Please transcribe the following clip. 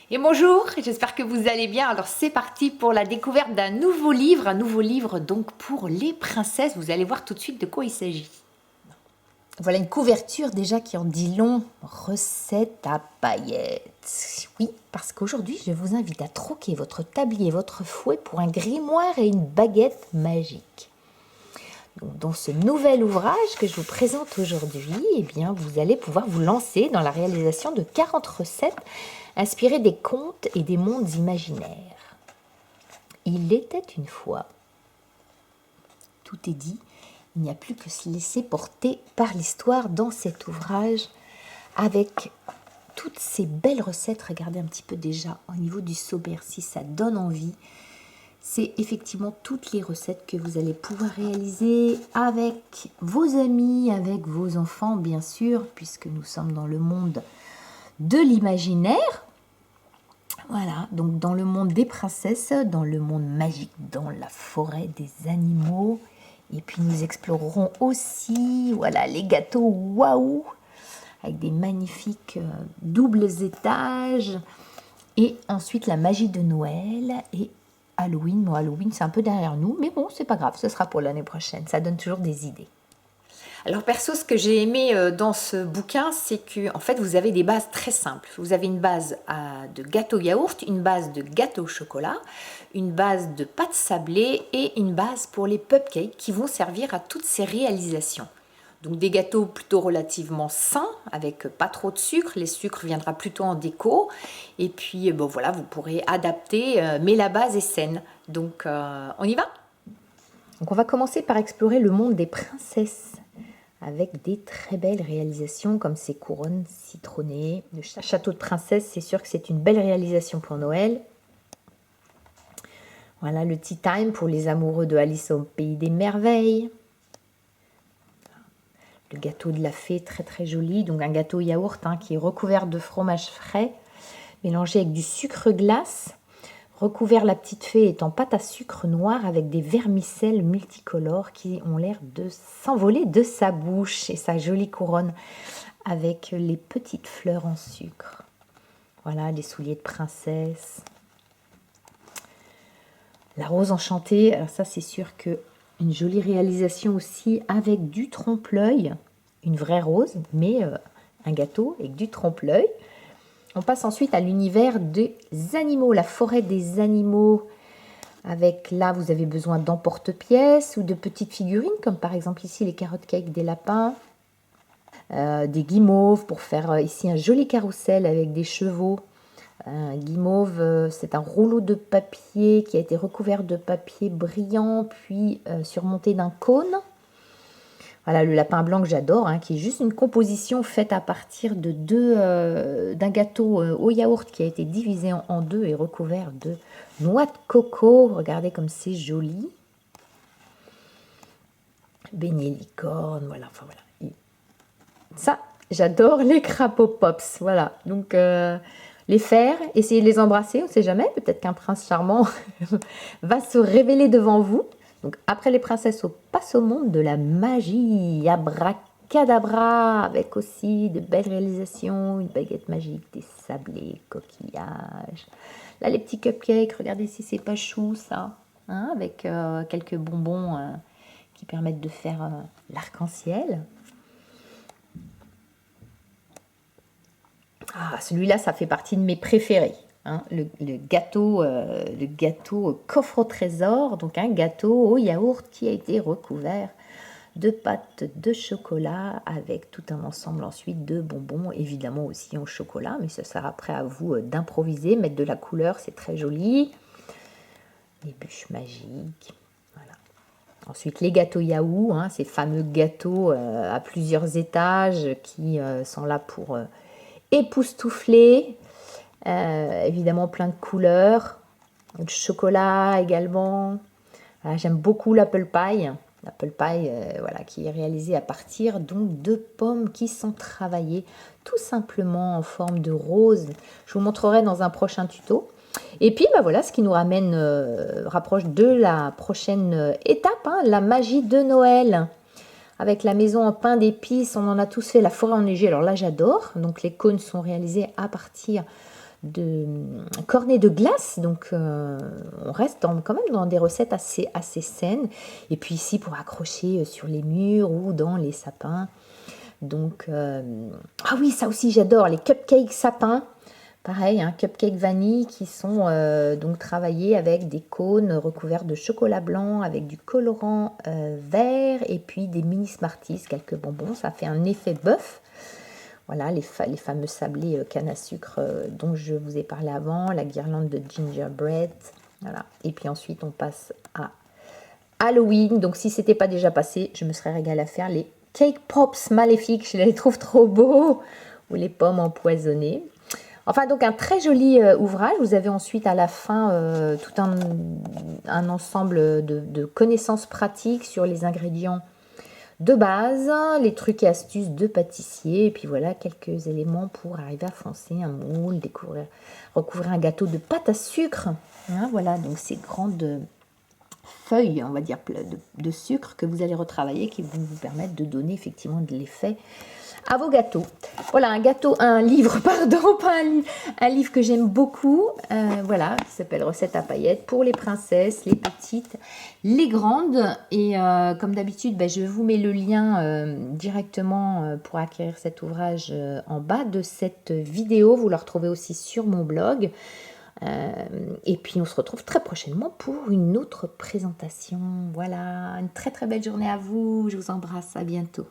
Et bonjour, j'espère que vous allez bien. Alors c'est parti pour la découverte d'un nouveau livre donc pour les princesses. Vous allez voir tout de suite de quoi il s'agit. Voilà une couverture déjà qui en dit long. Recette à paillettes. Oui, parce qu'aujourd'hui je vous invite à troquer votre tablier et votre fouet pour un grimoire et une baguette magique. Donc, dans ce nouvel ouvrage que je vous présente aujourd'hui, eh bien, vous allez pouvoir vous lancer dans la réalisation de 40 recettes inspirées des contes et des mondes imaginaires. Il était une fois. Tout est dit, il n'y a plus que se laisser porter par l'histoire dans cet ouvrage avec toutes ces belles recettes. Regardez un petit peu déjà au niveau du Saubert si ça donne envie. C'est effectivement toutes les recettes que vous allez pouvoir réaliser avec vos amis, avec vos enfants bien sûr, puisque nous sommes dans le monde de l'imaginaire. Voilà, donc dans le monde des princesses, dans le monde magique, dans la forêt des animaux. Et puis nous explorerons aussi voilà, les gâteaux waouh, avec des magnifiques doubles étages. Et ensuite la magie de Noël et Halloween. Bon, Halloween, c'est un peu derrière nous, mais bon, c'est pas grave, ce sera pour l'année prochaine. Ça donne toujours des idées. Alors perso, ce que j'ai aimé dans ce bouquin, c'est que en fait, vous avez des bases très simples. Vous avez une base de gâteau yaourt, une base de gâteau au chocolat, une base de pâte sablée et une base pour les cupcakes qui vont servir à toutes ces réalisations. Donc des gâteaux plutôt relativement sains, avec pas trop de sucre. Les sucres viendra plutôt en déco. Et puis bon voilà, vous pourrez adapter, mais la base est saine. Donc on y va. Donc on va commencer par explorer le monde des princesses avec des très belles réalisations comme ces couronnes citronnées. Le château de princesse, c'est sûr que c'est une belle réalisation pour Noël. Voilà le tea time pour les amoureux de Alice au pays des merveilles. Le gâteau de la fée, très très joli. Donc un gâteau yaourt qui est recouvert de fromage frais, mélangé avec du sucre glace. Recouvert, la petite fée est en pâte à sucre noir avec des vermicelles multicolores qui ont l'air de s'envoler de sa bouche et sa jolie couronne avec les petites fleurs en sucre. Voilà, les souliers de princesse. La rose enchantée, alors ça c'est sûr que une jolie réalisation aussi avec du trompe-l'œil, une vraie rose, mais un gâteau avec du trompe-l'œil. On passe ensuite à l'univers des animaux, la forêt des animaux. Avec là, vous avez besoin d'emporte-pièces ou de petites figurines, comme par exemple ici les carottes cakes des lapins. Des guimauves pour faire ici un joli carrousel avec des chevaux. Un guimauve, c'est un rouleau de papier qui a été recouvert de papier brillant, puis surmonté d'un cône. Voilà le lapin blanc que j'adore, qui est juste une composition faite à partir de d'un gâteau au yaourt qui a été divisé en deux et recouvert de noix de coco. Regardez comme c'est joli. Beignet licorne, voilà, enfin voilà. Ça, j'adore les crapauds pops, voilà. Donc les faire, essayez de les embrasser, on ne sait jamais, peut-être qu'un prince charmant va se révéler devant vous. Donc après les princesses, on passe au monde de la magie, abracadabra, avec aussi de belles réalisations, une baguette magique, des sablés, coquillages. Là les petits cupcakes, regardez si c'est pas chou ça, avec quelques bonbons qui permettent de faire l'arc-en-ciel. Ah, celui-là, ça fait partie de mes préférés. Le gâteau coffre au trésor, donc un gâteau au yaourt qui a été recouvert de pâte de chocolat avec tout un ensemble ensuite de bonbons, évidemment aussi en chocolat, mais ça sera après à vous d'improviser, mettre de la couleur, c'est très joli. Les bûches magiques, voilà. Ensuite les gâteaux yaou, ces fameux gâteaux à plusieurs étages qui sont là pour époustoufler. Évidemment plein de couleurs, de chocolat également. Voilà, j'aime beaucoup l'apple pie. L'apple pie voilà, qui est réalisé à partir donc de pommes qui sont travaillées tout simplement en forme de rose. Je vous montrerai dans un prochain tuto. Et puis voilà, ce qui nous rapproche de la prochaine étape, la magie de Noël. Avec la maison en pain d'épices, on en a tous fait, la forêt enneigée. Alors là, j'adore. Donc les cônes sont réalisés à partir cornets de glace. Donc on reste quand même dans des recettes assez saines. Et puis ici pour accrocher sur les murs ou dans les sapins. Donc ah oui, ça aussi j'adore, les cupcakes sapins. Pareil, un cupcake vanille qui sont donc travaillés avec des cônes recouverts de chocolat blanc, avec du colorant vert et puis des mini Smarties, quelques bonbons. Ça fait un effet bœuf. Voilà, les fameux sablés canne à sucre dont je vous ai parlé avant, la guirlande de gingerbread. Voilà. Et puis ensuite, on passe à Halloween. Donc si ce n'était pas déjà passé, je me serais régalée à faire les cake pops maléfiques. Je les trouve trop beaux. Ou les pommes empoisonnées. Enfin, donc un très joli ouvrage. Vous avez ensuite à la fin tout un ensemble de connaissances pratiques sur les ingrédients de base, les trucs et astuces de pâtissier. Et puis voilà, quelques éléments pour arriver à foncer un moule, recouvrir un gâteau de pâte à sucre. Hein, voilà, donc ces grandes feuilles, on va dire, de sucre que vous allez retravailler qui vont vous permettre de donner effectivement de l'effet à vos gâteaux. Voilà, un livre que j'aime beaucoup, voilà, qui s'appelle Recettes à paillettes pour les princesses, les petites, les grandes. Et comme d'habitude, je vous mets le lien directement pour acquérir cet ouvrage en bas de cette vidéo. Vous le retrouvez aussi sur mon blog. Et puis on se retrouve très prochainement pour une autre présentation. Voilà, une très très belle journée à vous. Je vous embrasse, à bientôt.